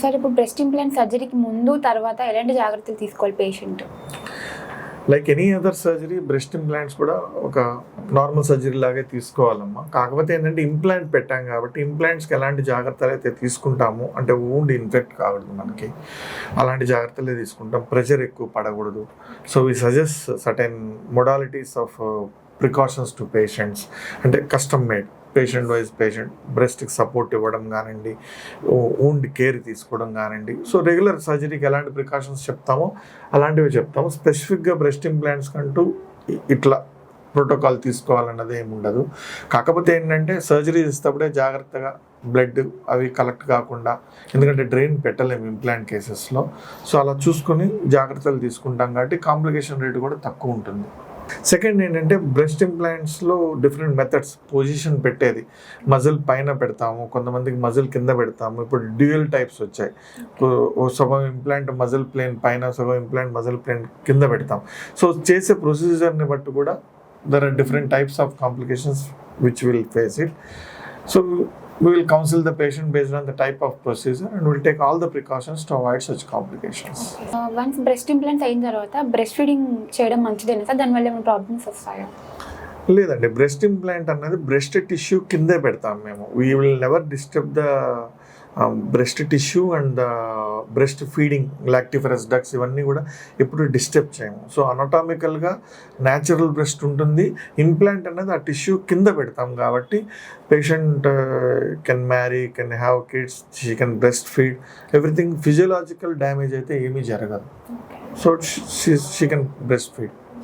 Sir ఇప్పుడు breast implant సర్జరీకి ముందు తర్వాత ఎలాంటి జాగ్రత్తలు తీసుకోవాలి patient? Like any other surgery breast implants కూడా ఒక నార్మల్ సర్జరీ లాగే తీసుకోవాలమ్మా. కాకపోతే ఏంటంటే ఇంప్లాంట్ పెట్టాం కాబట్టి ఇంప్లాంట్స్కి ఎలాంటి జాగ్రత్తలు అయితే తీసుకుంటామో, అంటే వూండ్ ఇన్ఫెక్ట్ కాకూడదు మనకి, అలాంటి జాగ్రత్తలే తీసుకుంటాం. ప్రెషర్ ఎక్కువ పడకూడదు. So we suggest certain modalities of precautions to patients, అంటే custom made patient wise patient బ్రెస్ట్కి సపోర్ట్ ఇవ్వడం కానివ్వండి, వూండ్ కేర్ తీసుకోవడం కానివ్వండి. సో రెగ్యులర్ సర్జరీకి ఎలాంటి ప్రికాషన్స్ చెప్తామో అలాంటివి చెప్తాము. స్పెసిఫిక్గా బ్రెస్ట్ ఇంప్లాంట్స్ కంటూ ఇట్లా ప్రోటోకాల్ తీసుకోవాలన్నది ఏమి ఉండదు. కాకపోతే ఏంటంటే సర్జరీ చేసేటప్పుడే జాగ్రత్తగా బ్లడ్ అవి కలెక్ట్ కాకుండా, ఎందుకంటే డ్రైన్ పెట్టలేము ఇంప్లాంట్ కేసెస్లో. సో అలా చూసుకొని జాగ్రత్తలు తీసుకుంటాం కాబట్టి కాంప్లికేషన్ రేట్ కూడా తక్కువ ఉంటుంది. సెకండ్ ఏంటంటే బ్రెస్ట్ ఇంప్లాంట్స్లో డిఫరెంట్ మెథడ్స్, పొజిషన్ పెట్టేది మజిల్ పైన పెడతాము, కొంతమందికి మజిల్ కింద పెడతాము. ఇప్పుడు డ్యూయల్ టైప్స్ వచ్చాయి. సగం ఇంప్లాంట్ మజిల్ ప్లేన్ పైన, సగం ఇంప్లాంట్ మజిల్ ప్లేన్ కింద పెడతాం. సో చేసే ప్రొసీజర్ని బట్టి కూడా there are different types of complications which will face it. So we will counsel the patient based on the type of procedure and we'll take all the precautions to avoid such complications. Once breast implants అయిన తర్వాత breast feeding చేయడం మంచిదేనా sir? దానివల్ల ఏమైనా problems వస్తాయా? లేదండి, breast implant అన్నది breast tissue కిందే పెడతాం మేము. We will never disturb the breast tissue and breast feeding, lactiferous ducts ఇవన్నీ కూడా ఎప్పుడు డిస్టర్బ్ చేయము. సో అనటామికల్గా న్యాచురల్ బ్రెస్ట్ ఉంటుంది. ఇంప్లాంట్ అనేది ఆ టిష్యూ కింద పెడతాం కాబట్టి patient can marry, can have kids, she can breast feed, everything physiological damage అయితే ఏమీ జరగదు. So she can breast feed.